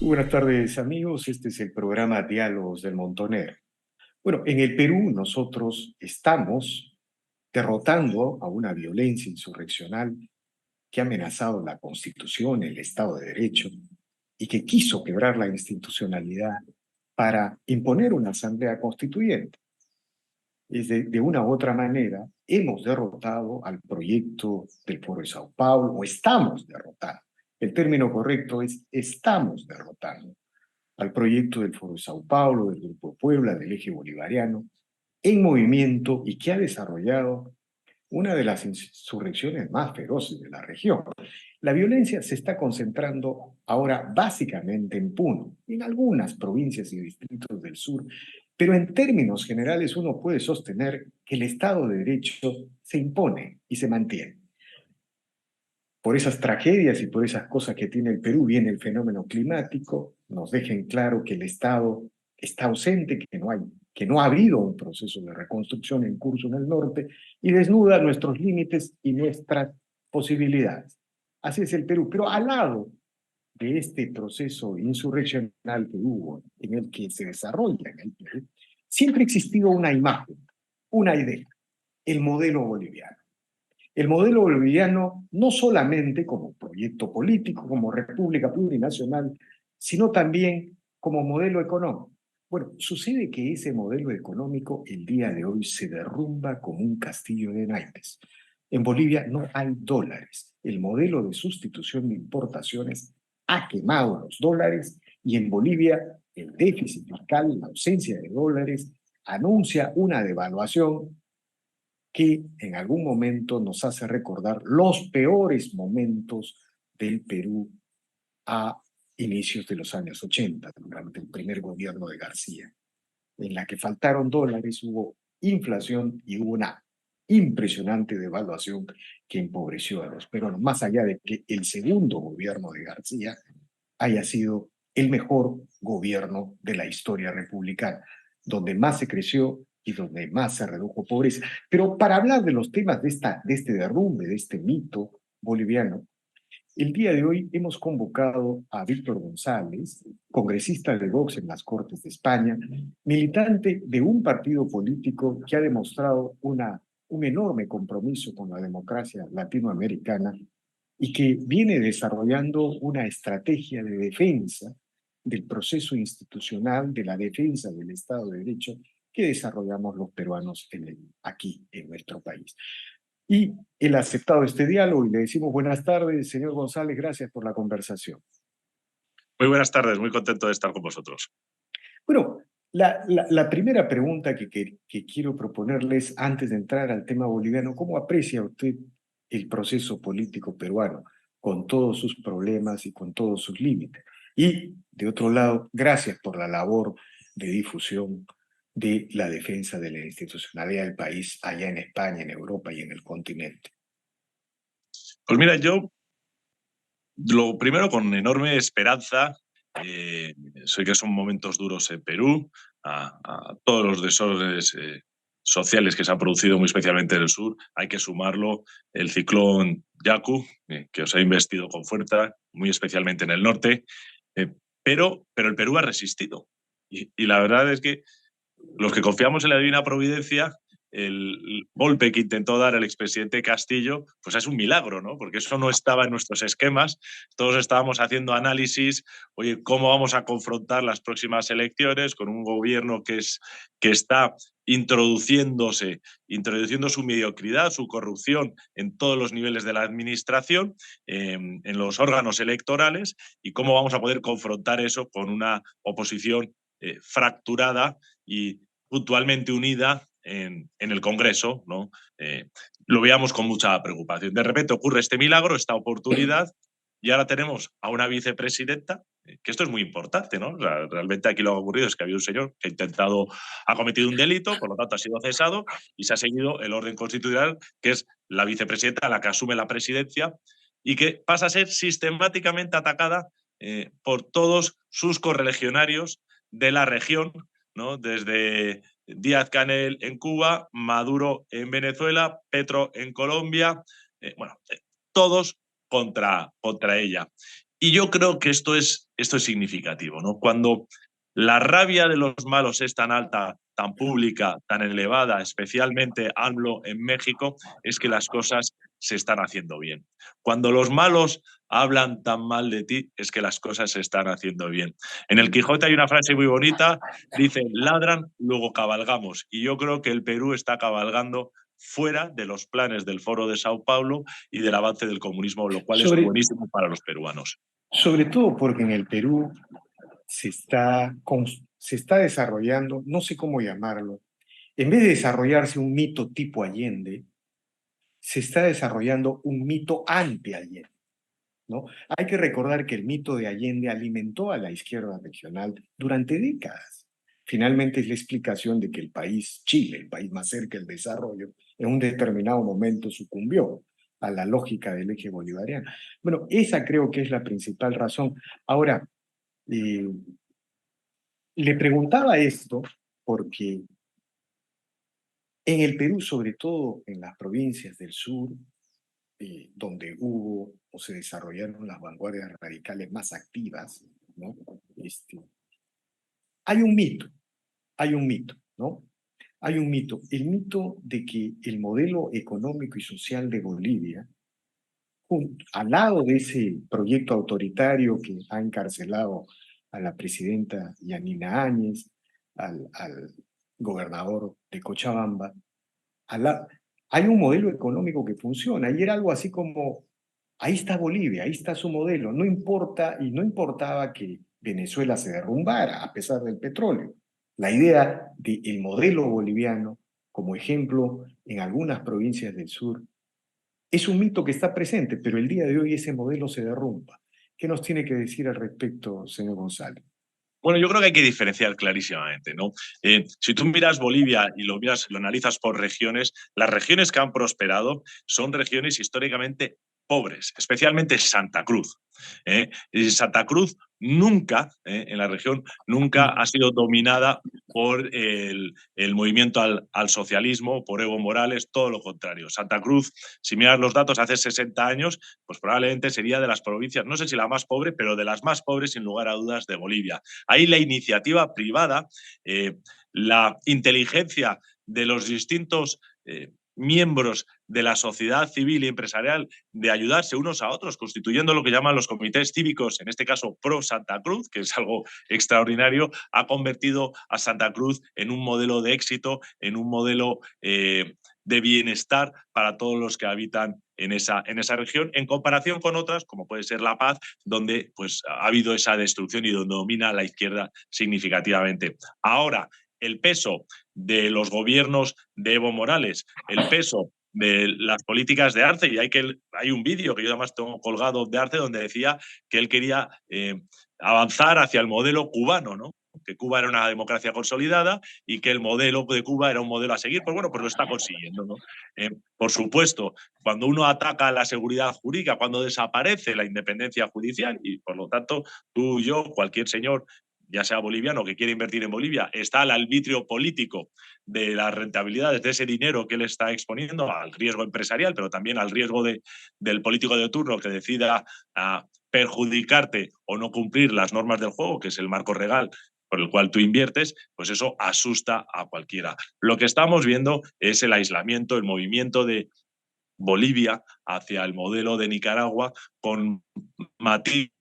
Buenas tardes, amigos. Este es el programa Diálogos del Montonero. Bueno, en el Perú nosotros estamos derrotando a una violencia insurreccional que ha amenazado la Constitución, el Estado de Derecho y que quiso quebrar la institucionalidad para imponer una asamblea constituyente. De una u otra manera, hemos derrotado al proyecto del Foro de Sao Paulo, o estamos derrotando. El término correcto es estamos derrotando al proyecto del Foro de Sao Paulo, del Grupo Puebla, del Eje Bolivariano, en movimiento y que ha desarrollado una de las insurrecciones más feroces de la región. La violencia se está concentrando ahora básicamente en Puno, en algunas provincias y distritos del sur, pero en términos generales uno puede sostener que el Estado de Derecho se impone y se mantiene. Por esas tragedias y por esas cosas que tiene el Perú viene el fenómeno climático, nos dejen claro que el Estado está ausente, que no ha habido un proceso de reconstrucción en curso en el norte y desnuda nuestros límites y nuestras posibilidades. Así es el Perú, pero al lado de este proceso insurreccional que hubo, en el que se desarrolla en el Perú, siempre ha existido una imagen, una idea, el modelo boliviano. El modelo boliviano no solamente como proyecto político, como república plurinacional, sino también como modelo económico. Bueno, sucede que ese modelo económico el día de hoy se derrumba como un castillo de naipes. En Bolivia no hay dólares. El modelo de sustitución de importaciones ha quemado los dólares y en Bolivia el déficit fiscal, la ausencia de dólares, anuncia una devaluación que en algún momento nos hace recordar los peores momentos del Perú a inicios de los años 80, durante el primer gobierno de García, en la que faltaron dólares, hubo inflación y hubo una impresionante devaluación que empobreció a los peruanos, más allá de que el segundo gobierno de García haya sido el mejor gobierno de la historia republicana, donde más se creció y donde más se redujo pobreza. Pero para hablar de los temas de este derrumbe, de este mito boliviano, el día de hoy hemos convocado a Víctor González, congresista de Vox en las Cortes de España, militante de un partido político que ha demostrado un enorme compromiso con la democracia latinoamericana y que viene desarrollando una estrategia de defensa del proceso institucional, de la defensa del Estado de Derecho que desarrollamos los peruanos aquí en nuestro país. Y él ha aceptado este diálogo y le decimos buenas tardes, señor González, gracias por la conversación. Muy buenas tardes, muy contento de estar con vosotros. Bueno, la primera pregunta que quiero proponerles antes de entrar al tema boliviano, ¿cómo aprecia usted el proceso político peruano con todos sus problemas y con todos sus límites? Y, de otro lado, gracias por la labor de difusión de la defensa de la institucionalidad del país allá en España, en Europa y en el continente. Pues mira, yo lo primero con enorme esperanza, sé que son momentos duros en Perú, a todos los desórdenes sociales que se han producido muy especialmente en el sur, hay que sumarlo el ciclón Yaku, que os ha investido con fuerza, muy especialmente en el norte, eh, pero el Perú ha resistido. Y la verdad es que los que confiamos en la divina providencia, el golpe que intentó dar el expresidente Castillo, pues es un milagro, ¿no? Porque eso no estaba en nuestros esquemas. Todos estábamos haciendo análisis, oye, ¿cómo vamos a confrontar las próximas elecciones con un gobierno que está introduciendo su mediocridad, su corrupción en todos los niveles de la administración, en los órganos electorales, y cómo vamos a poder confrontar eso con una oposición fracturada y puntualmente unida en el Congreso, ¿no? Lo veamos con mucha preocupación. De repente ocurre este milagro, esta oportunidad, y ahora tenemos a una vicepresidenta, que esto es muy importante, ¿no? Realmente aquí lo que ha ocurrido es que ha habido un señor que ha cometido un delito, por lo tanto ha sido cesado y se ha seguido el orden constitucional, que es la vicepresidenta la que asume la presidencia y que pasa a ser sistemáticamente atacada por todos sus correligionarios de la región, ¿no? Desde Díaz-Canel en Cuba, Maduro en Venezuela, Petro en Colombia, bueno, todos contra ella. Y yo creo que esto es esto es significativo, ¿no? Cuando la rabia de los malos es tan alta, tan pública, tan elevada, especialmente hablo en México, es que las cosas se están haciendo bien. Cuando los malos hablan tan mal de ti, es que las cosas se están haciendo bien. En el Quijote hay una frase muy bonita, dice, ladran, luego cabalgamos. Y yo creo que el Perú está cabalgando fuera de los planes del Foro de Sao Paulo y del avance del comunismo, lo cual es Sobre, buenísimo para los peruanos. sobre todo porque en el Perú se está desarrollando, no sé cómo llamarlo, en vez de desarrollarse un mito tipo Allende, se está desarrollando un mito anti-Allende, ¿no? Hay que recordar que el mito de Allende alimentó a la izquierda regional durante décadas. Finalmente es la explicación de que el país, Chile, el país más cerca del desarrollo, en un determinado momento sucumbió a la lógica del eje bolivariano. Bueno, esa creo que es la principal razón. Ahora, eh, le preguntaba esto porque en el Perú, sobre todo en las provincias del sur, donde hubo o se desarrollaron las vanguardias radicales más activas, ¿no? Este, hay un mito, hay un mito, ¿no? Hay un mito, el mito de que el modelo económico y social de Bolivia, al lado de ese proyecto autoritario que ha encarcelado a la presidenta Yanina Áñez, al gobernador de Cochabamba, hay un modelo económico que funciona y era algo así como, ahí está Bolivia, ahí está su modelo, no importa y no importaba que Venezuela se derrumbara a pesar del petróleo. La idea del modelo boliviano como ejemplo en algunas provincias del sur es un mito que está presente, pero el día de hoy ese modelo se derrumba. ¿Qué nos tiene que decir al respecto, señor González? Bueno, yo creo que hay que diferenciar clarísimamente, ¿no? Si tú miras Bolivia y lo miras, lo analizas por regiones, las regiones que han prosperado son regiones históricamente pobres, especialmente Santa Cruz. Y Santa Cruz nunca, en la región, nunca ha sido dominada por el movimiento al socialismo, por Evo Morales, todo lo contrario. Santa Cruz, si miras los datos hace 60 años, pues probablemente sería de las provincias, no sé si la más pobre, pero de las más pobres, sin lugar a dudas, de Bolivia. Ahí la iniciativa privada, la inteligencia de los distintos miembros de la sociedad civil y empresarial de ayudarse unos a otros, constituyendo lo que llaman los comités cívicos, en este caso pro Santa Cruz, que es algo extraordinario, ha convertido a Santa Cruz en un modelo de éxito, en un modelo de bienestar para todos los que habitan en esa región, en comparación con otras, como puede ser La Paz, donde pues, ha habido esa destrucción y donde domina la izquierda significativamente. Ahora, el peso de los gobiernos de Evo Morales, el peso de las políticas de Arce, y hay un vídeo que yo además tengo colgado de Arce donde decía que él quería avanzar hacia el modelo cubano, ¿no? Que Cuba era una democracia consolidada y que el modelo de Cuba era un modelo a seguir, pues bueno, pues lo está consiguiendo, ¿no? Por supuesto, cuando uno ataca la seguridad jurídica, cuando desaparece la independencia judicial y por lo tanto tú, yo, cualquier señor, ya sea boliviano que quiere invertir en Bolivia, está al arbitrio político de las rentabilidades de ese dinero que él está exponiendo al riesgo empresarial, pero también al riesgo del político de turno que decida perjudicarte o no cumplir las normas del juego, que es el marco legal por el cual tú inviertes, pues eso asusta a cualquiera. Lo que estamos viendo es el aislamiento, el movimiento de Bolivia hacia el modelo de Nicaragua con matices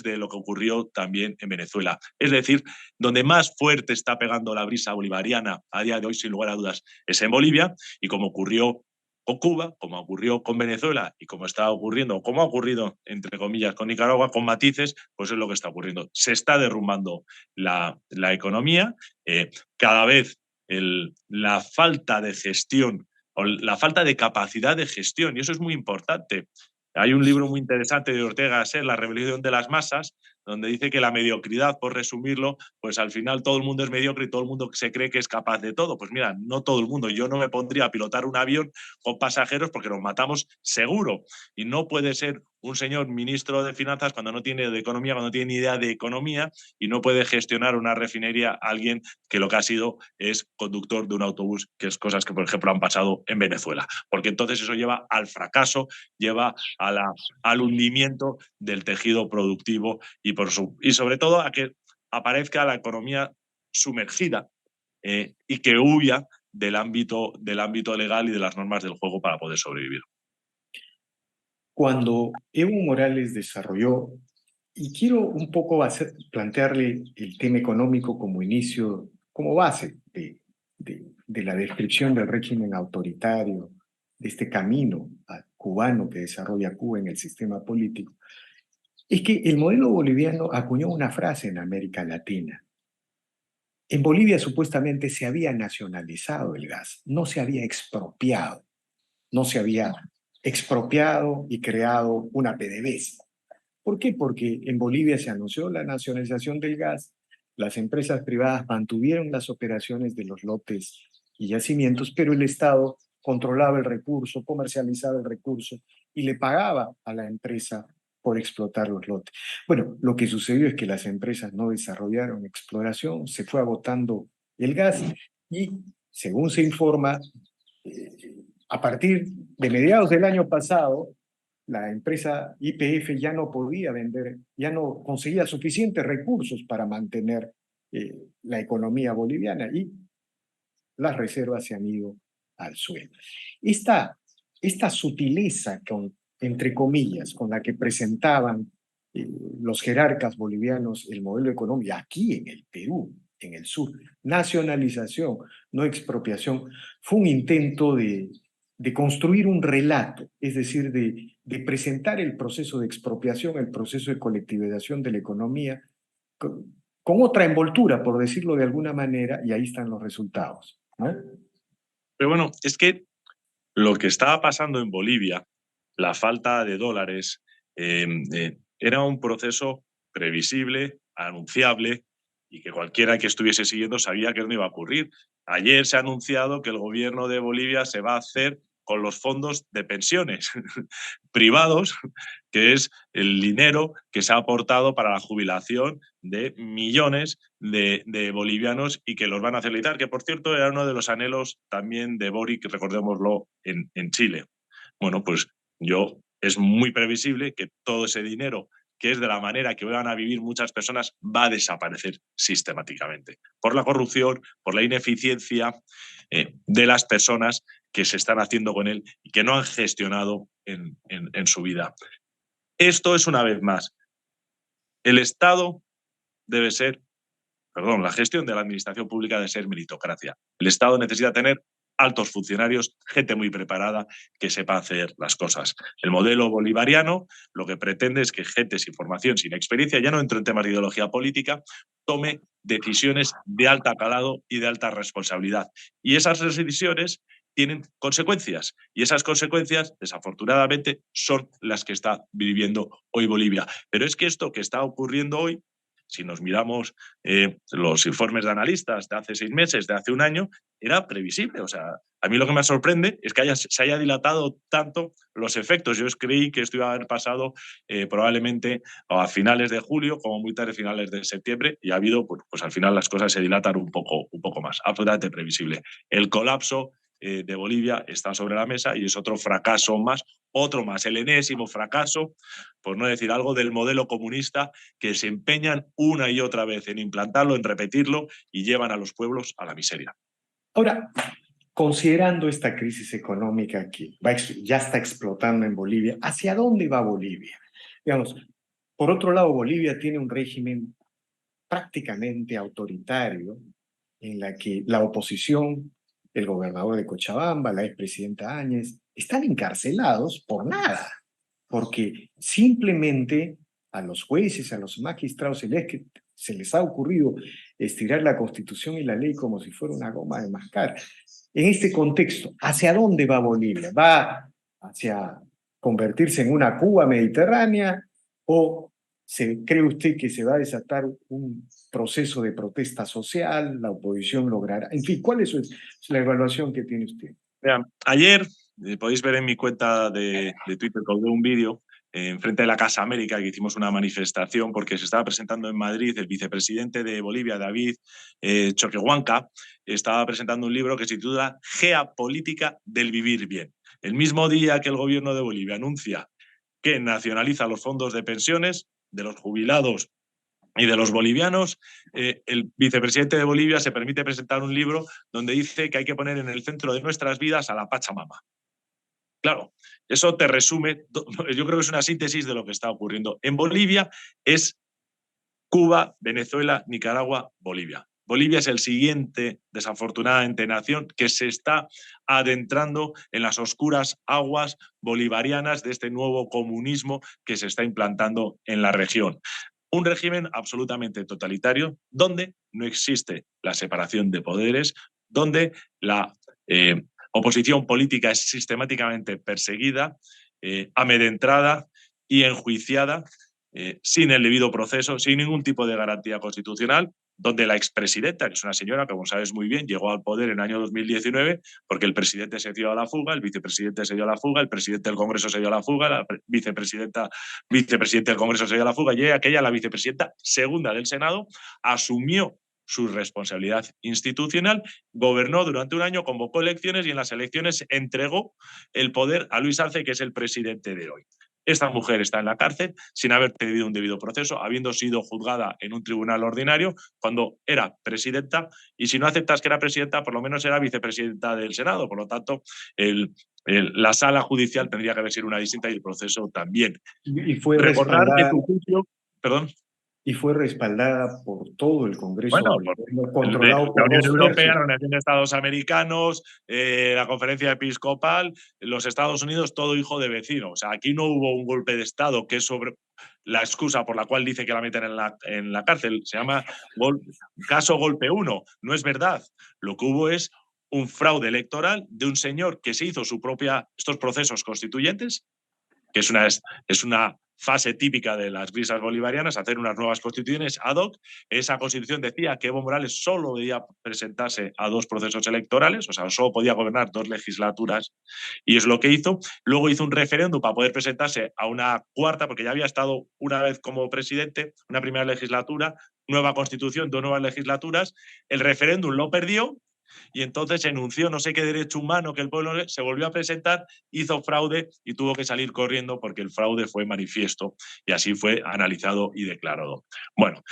de lo que ocurrió también en Venezuela. Es decir, donde más fuerte está pegando la brisa bolivariana a día de hoy, sin lugar a dudas, es en Bolivia, y como ocurrió con Cuba, como ocurrió con Venezuela y como está ocurriendo, como ha ocurrido, entre comillas, con Nicaragua, con matices, pues es lo que está ocurriendo. Se está derrumbando la economía, cada vez la falta de gestión o la falta de capacidad de gestión, y eso es muy importante. Hay un libro muy interesante de Ortega Gasset, La rebelión de las masas, donde dice que la mediocridad, por resumirlo, pues al final todo el mundo es mediocre y todo el mundo se cree que es capaz de todo. Pues mira, no todo el mundo. Yo no me pondría a pilotar un avión con pasajeros porque nos matamos seguro. Y no puede ser un señor ministro de Finanzas cuando no tiene de economía, cuando no tiene ni idea de economía, y no puede gestionar una refinería alguien que lo que ha sido es conductor de un autobús, que es cosas que, por ejemplo, han pasado en Venezuela. Porque entonces eso lleva al fracaso, lleva al hundimiento del tejido productivo y y sobre todo a que aparezca la economía sumergida y que huya del ámbito legal y de las normas del juego para poder sobrevivir. Cuando Evo Morales desarrolló, y quiero un poco plantearle el tema económico como inicio, como base de la descripción del régimen autoritario, de este camino cubano que desarrolla Cuba en el sistema político, es que el modelo boliviano acuñó una frase en América Latina. En Bolivia supuestamente se había nacionalizado el gas, no se había expropiado, no se había expropiado y creado una PDVSA. ¿Por qué? Porque en Bolivia se anunció la nacionalización del gas, las empresas privadas mantuvieron las operaciones de los lotes y yacimientos, pero el Estado controlaba el recurso, comercializaba el recurso y le pagaba a la empresa por explotar los lotes. Bueno, lo que sucedió es que las empresas no desarrollaron exploración, se fue agotando el gas y, según se informa, a partir de mediados del año pasado, la empresa YPF ya no podía vender, ya no conseguía suficientes recursos para mantener la economía boliviana y las reservas se han ido al suelo. Esta sutileza, entre comillas, con la que presentaban los jerarcas bolivianos el modelo económico aquí en el Perú, en el sur, nacionalización, no expropiación, fue un intento de construir un relato, es decir, de presentar el proceso de expropiación, el proceso de colectivización de la economía, con otra envoltura, por decirlo de alguna manera, y ahí están los resultados, ¿no? Pero bueno, es que lo que estaba pasando en Bolivia, la falta de dólares, era un proceso previsible, anunciable, y que cualquiera que estuviese siguiendo sabía que no iba a ocurrir. Ayer se ha anunciado que el gobierno de Bolivia se va a hacer con los fondos de pensiones privados, que es el dinero que se ha aportado para la jubilación de millones de bolivianos y que los van a facilitar, que por cierto era uno de los anhelos también de Boric, recordémoslo, en Chile. Bueno, pues es muy previsible que todo ese dinero, que es de la manera que van a vivir muchas personas, va a desaparecer sistemáticamente por la corrupción, por la ineficiencia de las personas que se están haciendo con él y que no han gestionado en su vida. Esto es, una vez más, el Estado debe ser, la gestión de la administración pública debe ser meritocracia. El Estado necesita tener altos funcionarios, gente muy preparada que sepa hacer las cosas. El modelo bolivariano lo que pretende es que gente sin formación, sin experiencia, ya no entro en temas de ideología política, tome decisiones de alta calado y de alta responsabilidad. Y esas decisiones tienen consecuencias y esas consecuencias, desafortunadamente, son las que está viviendo hoy Bolivia. Pero es que esto que está ocurriendo hoy, si nos miramos los informes de analistas de hace 6 meses, de hace un año, era previsible. O sea, a mí lo que me sorprende es que se haya dilatado tanto los efectos. Yo creí que esto iba a haber pasado probablemente a finales de julio, como muy tarde finales de septiembre, y ha habido, pues al final las cosas se dilatan un poco más. Absolutamente previsible. El colapso de Bolivia está sobre la mesa y es otro fracaso más, el enésimo fracaso, por no decir algo, del modelo comunista que se empeñan una y otra vez en implantarlo, en repetirlo y llevan a los pueblos a la miseria. Ahora, considerando esta crisis económica que ya está explotando en Bolivia, ¿hacia dónde va Bolivia? Digamos, por otro lado, Bolivia tiene un régimen prácticamente autoritario en la que la oposición, el gobernador de Cochabamba, la expresidenta Áñez, están encarcelados por nada, porque simplemente a los jueces, a los magistrados se les ha ocurrido estirar la Constitución y la ley como si fuera una goma de mascar. En este contexto, ¿hacia dónde va Bolivia? ¿Va hacia convertirse en una Cuba mediterránea o cree usted que se va a desatar un proceso de protesta social, la oposición logrará? En fin, ¿cuál es la evaluación que tiene usted? Vean, ayer podéis ver en mi cuenta de Twitter, colgué un vídeo enfrente de la Casa América, que hicimos una manifestación porque se estaba presentando en Madrid el vicepresidente de Bolivia, David Choquehuanca, estaba presentando un libro que se titula Geopolítica del vivir bien. El mismo día que el gobierno de Bolivia anuncia que nacionaliza los fondos de pensiones de los jubilados y de los bolivianos, el vicepresidente de Bolivia se permite presentar un libro donde dice que hay que poner en el centro de nuestras vidas a la Pachamama. Claro, eso te resume, yo creo que es una síntesis de lo que está ocurriendo. En Bolivia es Cuba, Venezuela, Nicaragua, Bolivia. Bolivia es el siguiente, desafortunadamente, nación que se está adentrando en las oscuras aguas bolivarianas de este nuevo comunismo que se está implantando en la región. Un régimen absolutamente totalitario donde no existe la separación de poderes, donde la oposición política es sistemáticamente perseguida, amedrentada y enjuiciada sin el debido proceso, sin ningún tipo de garantía constitucional, donde la expresidenta, que es una señora que, como sabes muy bien, llegó al poder en el año 2019 porque el presidente se dio a la fuga, el vicepresidente se dio a la fuga, el presidente del Congreso se dio a la fuga, la vicepresidente del Congreso se dio a la fuga, y aquella, la vicepresidenta segunda del Senado, asumió su responsabilidad institucional, gobernó durante un año, convocó elecciones y en las elecciones entregó el poder a Luis Arce, que es el presidente de hoy. Esta mujer está en la cárcel sin haber tenido un debido proceso, habiendo sido juzgada en un tribunal ordinario cuando era presidenta, y si no aceptas que era presidenta, por lo menos era vicepresidenta del Senado. Por lo tanto, la sala judicial tendría que haber sido una distinta y el proceso también. Y fue Recordar que respaldada, tu juicio, perdón. y fue respaldada por todo el Congreso Bueno, boliviano, controlado la por Unión dos Europea, tercios. la Organización de Estados Americanos, la Conferencia Episcopal, los Estados Unidos, todo hijo de vecino. O sea, aquí no hubo un golpe de Estado, que es sobre la excusa por la cual dice que la meten en la cárcel. Se llama caso golpe 1. No es verdad. Lo que hubo es un fraude electoral de un señor que se hizo estos procesos constituyentes, que es una fase típica de las grisas bolivarianas, hacer unas nuevas constituciones ad hoc. Esa constitución decía que Evo Morales solo debía presentarse a 2 procesos electorales, o sea, solo podía gobernar 2 legislaturas, y es lo que hizo. Luego hizo un referéndum para poder presentarse a una cuarta, porque ya había estado una vez como presidente, una primera legislatura, nueva constitución, 2 nuevas legislaturas. El referéndum lo perdió, y entonces enunció no sé qué derecho humano que el pueblo se volvió a presentar, hizo fraude y tuvo que salir corriendo porque el fraude fue manifiesto, y así fue analizado y declarado. Bueno,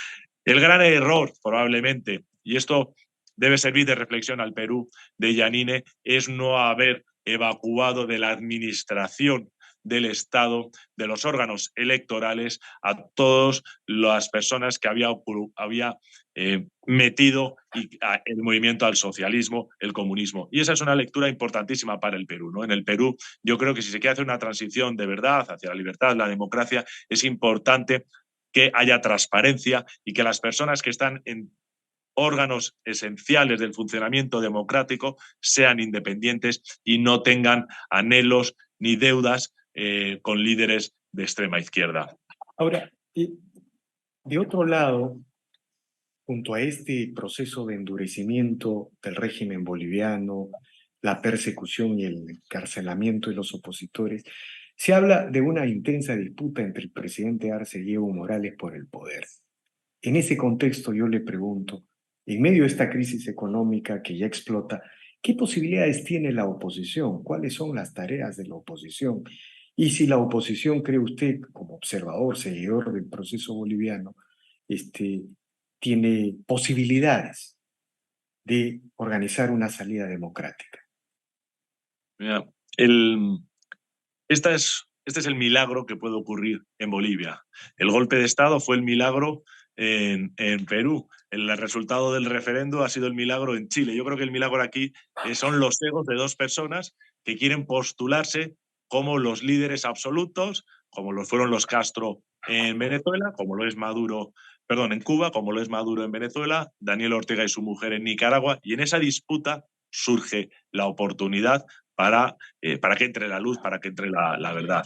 el gran error probablemente, y esto debe servir de reflexión al Perú de Yanine, es no haber evacuado de la administración del Estado, de los órganos electorales, a todas las personas que había metido el movimiento al socialismo, el comunismo. Y esa es una lectura importantísima para el Perú, ¿no? En el Perú, yo creo que si se quiere hacer una transición de verdad hacia la libertad, la democracia, es importante que haya transparencia y que las personas que están en órganos esenciales del funcionamiento democrático sean independientes y no tengan anhelos ni deudas con líderes de extrema izquierda. Ahora, de otro lado, junto a este proceso de endurecimiento del régimen boliviano, la persecución y el encarcelamiento de los opositores, se habla de una intensa disputa entre el presidente Arce y Evo Morales por el poder. En ese contexto yo le pregunto, en medio de esta crisis económica que ya explota, ¿qué posibilidades tiene la oposición? ¿Cuáles son las tareas de la oposición? Y si la oposición, cree usted, como observador, seguidor del proceso boliviano, este, tiene posibilidades de organizar una salida democrática. Mira, este es el milagro que puede ocurrir en Bolivia. El golpe de Estado fue el milagro en Perú. El resultado del referendo ha sido el milagro en Chile. Yo creo que el milagro aquí son los egos de 2 personas que quieren postularse como los líderes absolutos, como lo fueron los Castro en Venezuela, como lo es Maduro, perdón, en Cuba, como lo es Maduro en Venezuela, Daniel Ortega y su mujer en Nicaragua, y en esa disputa surge la oportunidad para que entre la luz, para que entre la verdad.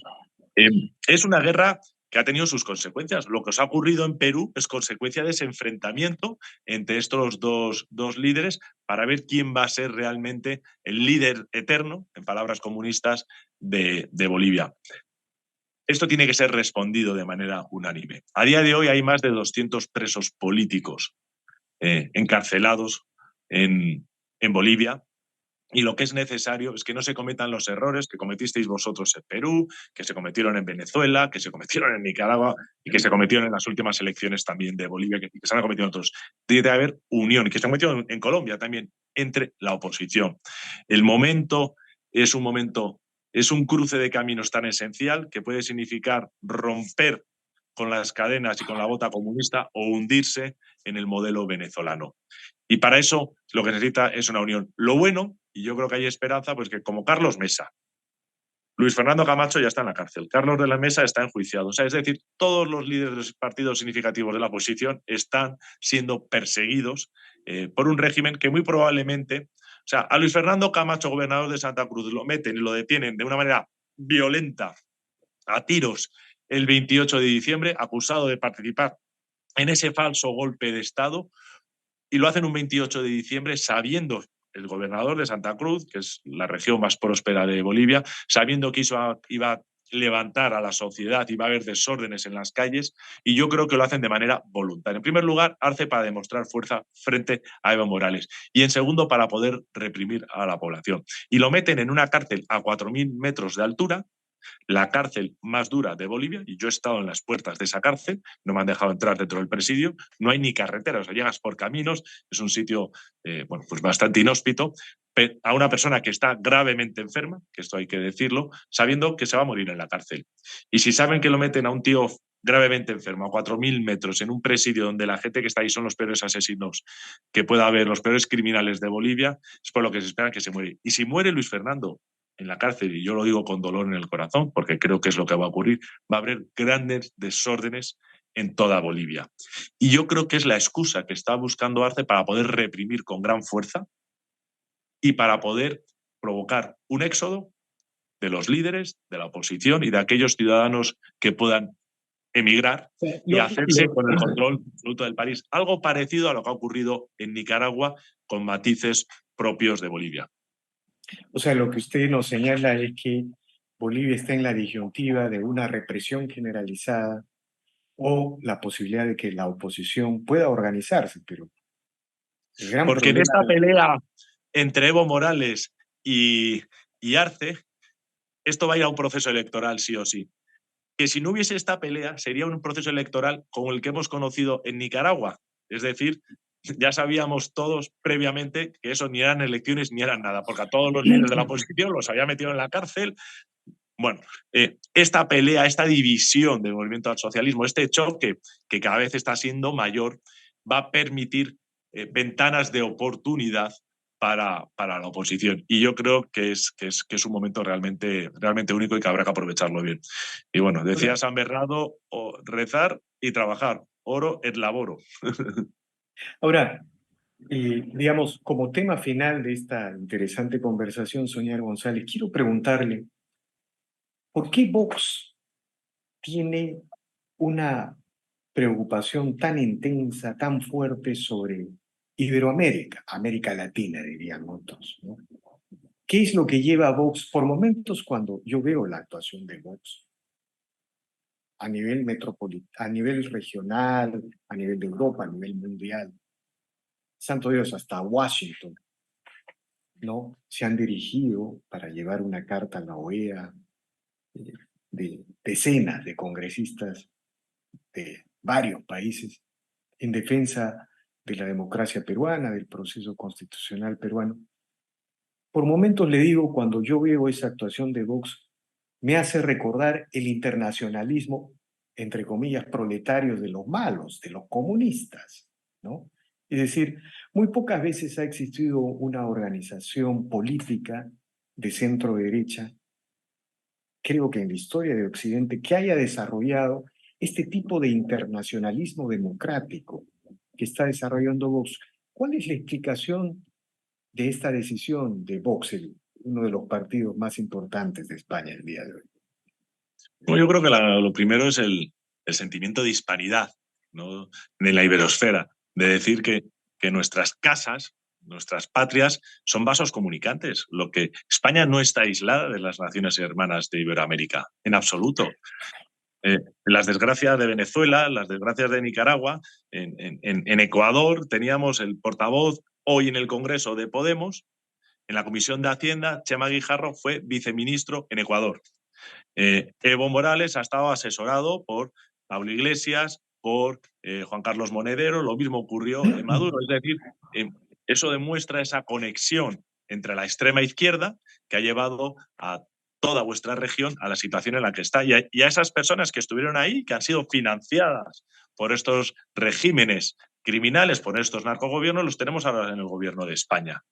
Es una guerra que ha tenido sus consecuencias. Lo que os ha ocurrido en Perú es consecuencia de ese enfrentamiento entre estos dos líderes para ver quién va a ser realmente el líder eterno, en palabras comunistas, de Bolivia. Esto tiene que ser respondido de manera unánime. A día de hoy hay más de 200 presos políticos encarcelados en Bolivia. Y lo que es necesario es que no se cometan los errores que cometisteis vosotros en Perú, que se cometieron en Venezuela, que se cometieron en Nicaragua y que se cometieron en las últimas elecciones también de Bolivia, que se han cometido en otros. Tiene que haber unión y que se ha cometido en Colombia también entre la oposición. El momento es un momento, es un cruce de caminos tan esencial que puede significar romper con las cadenas y con la bota comunista o hundirse en el modelo venezolano. Y para eso lo que necesita es una unión. Lo bueno, y yo creo que hay esperanza, pues que como Carlos Mesa, Luis Fernando Camacho ya está en la cárcel, Carlos de la Mesa está enjuiciado. O sea, es decir, todos los líderes de los partidos significativos de la oposición están siendo perseguidos por un régimen que muy probablemente, o sea, a Luis Fernando Camacho, gobernador de Santa Cruz, lo meten y lo detienen de una manera violenta, a tiros, el 28 de diciembre, acusado de participar en ese falso golpe de Estado, y lo hacen un 28 de diciembre sabiendo el gobernador de Santa Cruz, que es la región más próspera de Bolivia, sabiendo que eso iba a levantar a la sociedad, iba a haber desórdenes en las calles, y yo creo que lo hacen de manera voluntaria. En primer lugar, Arce para demostrar fuerza frente a Evo Morales, y en segundo, para poder reprimir a la población. Y lo meten en una cárcel a 4.000 metros de altura, la cárcel más dura de Bolivia, y yo he estado en las puertas de esa cárcel, no me han dejado entrar dentro del presidio, no hay ni carretera, o sea, llegas por caminos, es un sitio bueno, pues bastante inhóspito, a una persona que está gravemente enferma, que esto hay que decirlo, sabiendo que se va a morir en la cárcel. Y si saben que lo meten a un tío gravemente enfermo, a 4.000 metros, en un presidio donde la gente que está ahí son los peores asesinos que pueda haber, los peores criminales de Bolivia, es por lo que se espera que se muere. Y si muere Luis Fernando en la cárcel, y yo lo digo con dolor en el corazón, porque creo que es lo que va a ocurrir, va a haber grandes desórdenes en toda Bolivia. Y yo creo que es la excusa que está buscando Arce para poder reprimir con gran fuerza y para poder provocar un éxodo de los líderes, de la oposición y de aquellos ciudadanos que puedan emigrar y hacerse con el control absoluto del país. Algo parecido a lo que ha ocurrido en Nicaragua con matices propios de Bolivia. O sea, lo que usted nos señala es que Bolivia está en la disyuntiva de una represión generalizada o la posibilidad de que la oposición pueda organizarse, pero el gran Porque en problema... esta pelea entre Evo Morales y Arce, esto va a ir a un proceso electoral sí o sí. Que si no hubiese esta pelea, sería un proceso electoral como el que hemos conocido en Nicaragua. Es decir, ya sabíamos todos previamente que eso ni eran elecciones ni eran nada, porque a todos los líderes de la oposición los había metido en la cárcel. Bueno, esta pelea, esta división del movimiento al socialismo, este choque que cada vez está siendo mayor, va a permitir ventanas de oportunidad para la oposición. Y yo creo que es un momento realmente único y que habrá que aprovecharlo bien. Y bueno, decía San Bernardo, rezar y trabajar, oro et laboro. Ahora, digamos, como tema final de esta interesante conversación, Sonia González, quiero preguntarle, ¿por qué Vox tiene una preocupación tan intensa, tan fuerte sobre Iberoamérica, América Latina, dirían otros, ¿no? ¿Qué es lo que lleva a Vox, por momentos cuando yo veo la actuación de Vox a nivel metropolitano, a nivel regional, a nivel de Europa, a nivel mundial, santo Dios, hasta Washington, ¿no? Se han dirigido para llevar una carta a la OEA de decenas de congresistas de varios países en defensa de la democracia peruana, del proceso constitucional peruano. Por momentos le digo, cuando yo veo esa actuación de Vox, me hace recordar el internacionalismo, entre comillas, proletario de los malos, de los comunistas, ¿no? Es decir, muy pocas veces ha existido una organización política de centro derecha, creo que en la historia de Occidente, que haya desarrollado este tipo de internacionalismo democrático que está desarrollando Vox. ¿Cuál es la explicación de esta decisión de Vox, uno de los partidos más importantes de España el día de hoy? Bueno, yo creo que lo primero es el sentimiento de hispanidad, ¿no?, en la iberosfera, de decir que nuestras casas, nuestras patrias, son vasos comunicantes. Lo que España no está aislada de las naciones hermanas de Iberoamérica, en absoluto. Las desgracias de Venezuela, las desgracias de Nicaragua, en Ecuador teníamos el portavoz hoy en el Congreso de Podemos, en la Comisión de Hacienda, Chema Guijarro fue viceministro en Ecuador. Evo Morales ha estado asesorado por Pablo Iglesias, por Juan Carlos Monedero, lo mismo ocurrió en Maduro. Es decir, eso demuestra esa conexión entre la extrema izquierda que ha llevado a toda vuestra región a la situación en la que está y a esas personas que estuvieron ahí, que han sido financiadas por estos regímenes criminales, por estos narcogobiernos, los tenemos ahora en el gobierno de España.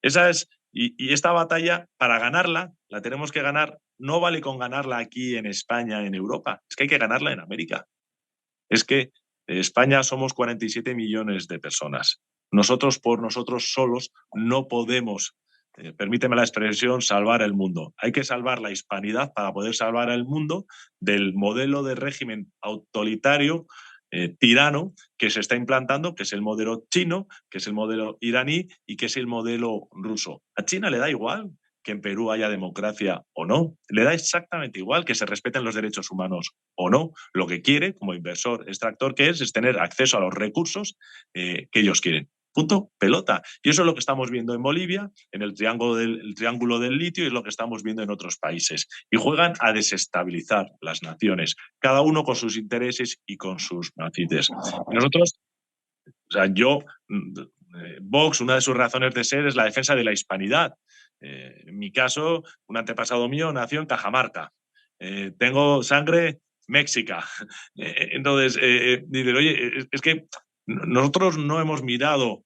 Esa es, y esta batalla, para ganarla, la tenemos que ganar. No vale con ganarla aquí en España, en Europa, es que hay que ganarla en América. Es que en España somos 47 millones de personas. Nosotros por nosotros solos no podemos, permíteme la expresión, salvar el mundo. Hay que salvar la hispanidad para poder salvar el mundo del modelo de régimen autoritario, tirano, que se está implantando, que es el modelo chino, que es el modelo iraní y que es el modelo ruso. A China le da igual que en Perú haya democracia o no. Le da exactamente igual que se respeten los derechos humanos o no. Lo que quiere, como inversor extractor que es tener acceso a los recursos que ellos quieren. Punto, pelota. Y eso es lo que estamos viendo en Bolivia, en el triángulo del litio, y es lo que estamos viendo en otros países. Y juegan a desestabilizar las naciones, cada uno con sus intereses y con sus matices. Y nosotros, o sea, Vox, una de sus razones de ser es la defensa de la hispanidad. En mi caso, un antepasado mío nació en Cajamarca. Tengo sangre méxica. Entonces, dicen, oye, es que nosotros no hemos mirado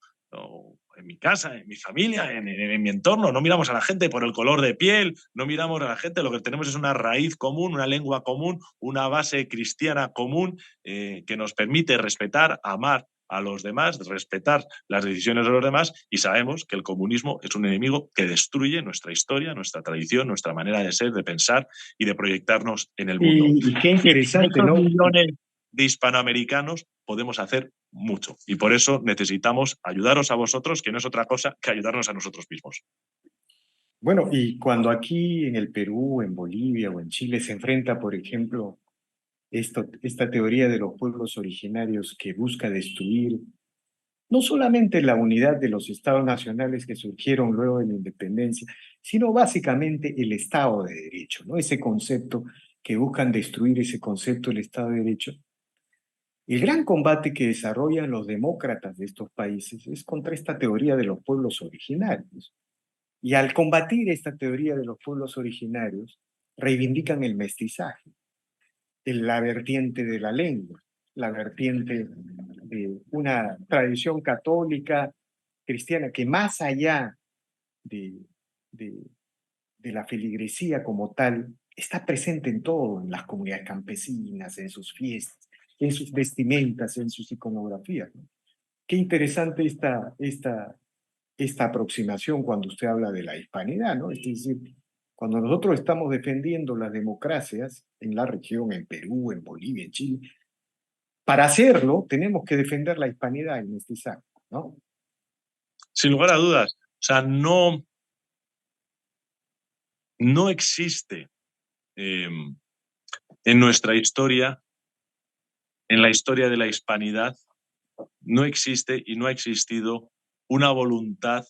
en mi casa, en mi familia, en mi entorno, no miramos a la gente por el color de piel, no miramos a la gente, lo que tenemos es una raíz común, una lengua común, una base cristiana común que nos permite respetar, amar a los demás, respetar las decisiones de los demás, y sabemos que el comunismo es un enemigo que destruye nuestra historia, nuestra tradición, nuestra manera de ser, de pensar y de proyectarnos en el mundo. Y qué interesante, Estos ¿no? millones de hispanoamericanos podemos hacer mucho y por eso necesitamos ayudaros a vosotros, que no es otra cosa que ayudarnos a nosotros mismos. Bueno, y cuando aquí en el Perú, en Bolivia o en Chile se enfrenta, por ejemplo, esta teoría de los pueblos originarios que busca destruir no solamente la unidad de los estados nacionales que surgieron luego de la independencia, sino básicamente el Estado de Derecho, ¿no? Ese concepto que buscan destruir, ese concepto del Estado de Derecho. El gran combate que desarrollan los demócratas de estos países es contra esta teoría de los pueblos originarios. Y al combatir esta teoría de los pueblos originarios, reivindican el mestizaje, la vertiente de la lengua, la vertiente de una tradición católica cristiana que más allá de, de, de la feligresía como tal, está presente en todo, en las comunidades campesinas, en sus fiestas, en sus vestimentas, en sus iconografías, ¿no? Qué interesante esta aproximación cuando usted habla de la hispanidad, ¿no? Es decir, cuando nosotros estamos defendiendo las democracias en la región, en Perú, en Bolivia, en Chile, para hacerlo tenemos que defender la hispanidad, el mestizaje, ¿no? Sin lugar a dudas, o sea, no existe en nuestra historia, en la historia de la hispanidad, no existe y no ha existido una voluntad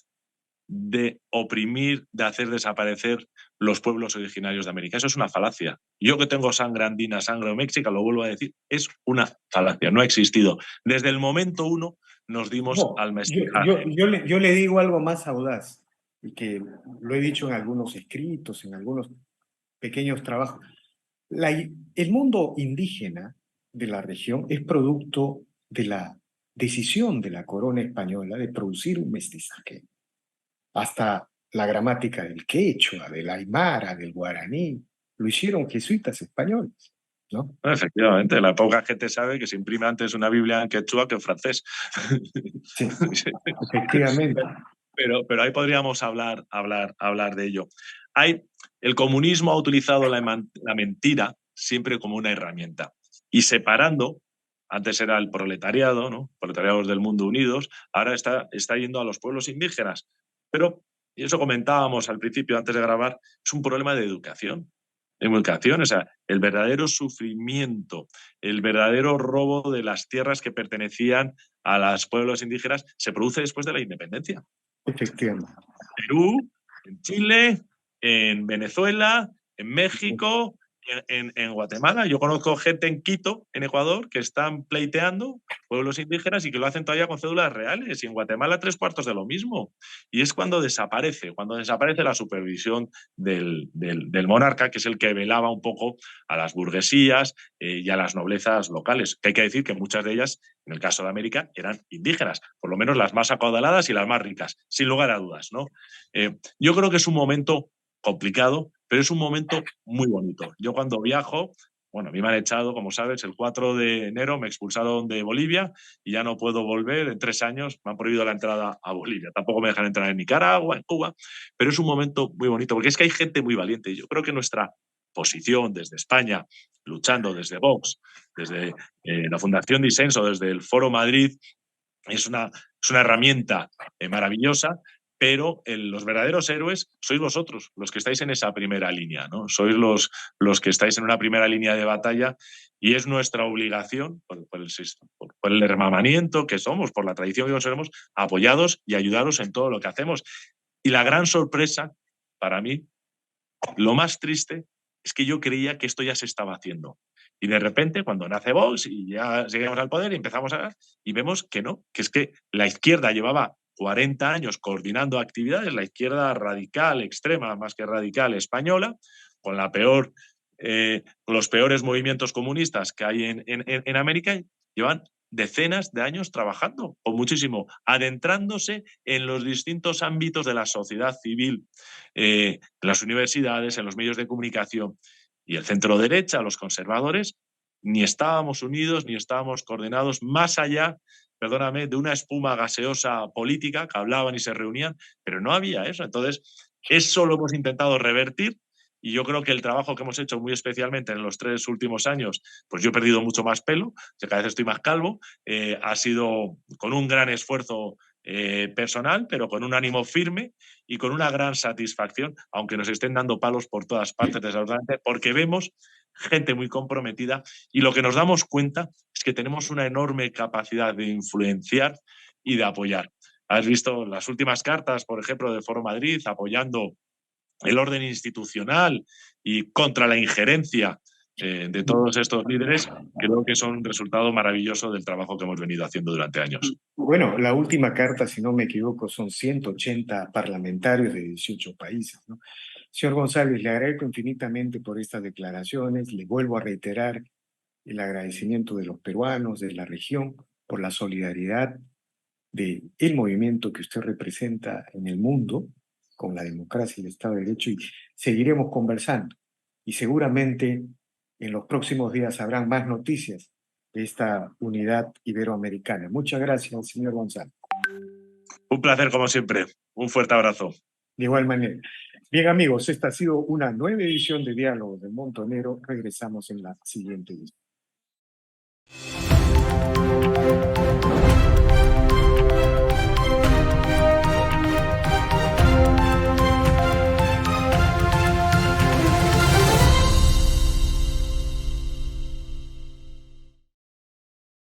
de oprimir, de hacer desaparecer los pueblos originarios de América. Eso es una falacia. Yo que tengo sangre andina, sangre mexica, lo vuelvo a decir, es una falacia, no ha existido. Desde el momento uno nos dimos No, al mestizaje. yo le digo algo más audaz, y que lo he dicho en algunos escritos, en algunos pequeños trabajos. El mundo indígena de la región es producto de la decisión de la corona española de producir un mestizaje. Hasta la gramática del quechua, del aymara, del guaraní, lo hicieron jesuitas españoles, ¿no? Efectivamente, la poca gente sabe que se imprime antes una Biblia en quechua que en francés. Sí, efectivamente. Pero ahí podríamos hablar de ello. El comunismo ha utilizado la mentira siempre como una herramienta y separando, antes era el proletariado, ¿no? Proletariados del mundo unidos, ahora está yendo a los pueblos indígenas. Pero, y eso comentábamos al principio antes de grabar, es un problema de educación. Educación, o sea, el verdadero sufrimiento, el verdadero robo de las tierras que pertenecían a los pueblos indígenas se produce después de la independencia. efectivamente. Perú, en Chile, en Venezuela, en México, en Guatemala. Yo conozco gente en Quito, en Ecuador, que están pleiteando pueblos indígenas y que lo hacen todavía con cédulas reales. Y en Guatemala 3/4 de lo mismo. Y es cuando desaparece la supervisión del monarca, que es el que velaba un poco a las burguesías y a las noblezas locales. Que hay que decir que muchas de ellas, en el caso de América, eran indígenas, por lo menos las más acaudaladas y las más ricas, sin lugar a dudas, ¿no? Yo creo que es un momento complicado, pero es un momento muy bonito. Yo cuando viajo, bueno, a mí me han echado, como sabes, el 4 de enero me expulsaron de Bolivia y ya no puedo volver. En 3 años me han prohibido la entrada a Bolivia. Tampoco me dejan entrar en Nicaragua, en Cuba, pero es un momento muy bonito porque es que hay gente muy valiente. Yo creo que nuestra posición desde España, luchando desde Vox, desde la Fundación Disenso, desde el Foro Madrid, es una herramienta maravillosa, pero los verdaderos héroes sois vosotros, los que estáis en esa primera línea, ¿no? Sois los que estáis en una primera línea de batalla y es nuestra obligación, por el hermanamiento que somos, por la tradición que conservamos, apoyados y ayudaros en todo lo que hacemos. Y la gran sorpresa, para mí, lo más triste, es que yo creía que esto ya se estaba haciendo. Y de repente, cuando nace Vox y ya llegamos al poder y empezamos a... Y vemos que no, que es que la izquierda llevaba 40 años coordinando actividades, la izquierda radical, extrema, más que radical, española, con los peores movimientos comunistas que hay en América, llevan decenas de años trabajando, o muchísimo, adentrándose en los distintos ámbitos de la sociedad civil, en las universidades, en los medios de comunicación. Y el centro derecha, los conservadores, ni estábamos unidos, ni estábamos coordinados más allá, perdóname, de una espuma gaseosa política que hablaban y se reunían, pero no había eso. Entonces, eso lo hemos intentado revertir y yo creo que el trabajo que hemos hecho muy especialmente en los 3 últimos años, pues yo he perdido mucho más pelo, cada vez estoy más calvo, ha sido con un gran esfuerzo personal, pero con un ánimo firme y con una gran satisfacción, aunque nos estén dando palos por todas partes, desafortunadamente, porque vemos gente muy comprometida y lo que nos damos cuenta es que tenemos una enorme capacidad de influenciar y de apoyar. Has visto las últimas cartas, por ejemplo, del Foro Madrid, apoyando el orden institucional y contra la injerencia de todos estos líderes, creo que son un resultado maravilloso del trabajo que hemos venido haciendo durante años. Bueno, la última carta, si no me equivoco, son 180 parlamentarios de 18 países, ¿no? Señor González, le agradezco infinitamente por estas declaraciones. Le vuelvo a reiterar el agradecimiento de los peruanos, de la región, por la solidaridad del movimiento que usted representa en el mundo con la democracia y el Estado de Derecho y seguiremos conversando. Y seguramente en los próximos días habrán más noticias de esta unidad iberoamericana. Muchas gracias, señor González. Un placer, como siempre. Un fuerte abrazo. De igual manera. Bien, amigos, esta ha sido una nueva edición de Diálogos del Montonero. Regresamos en la siguiente edición.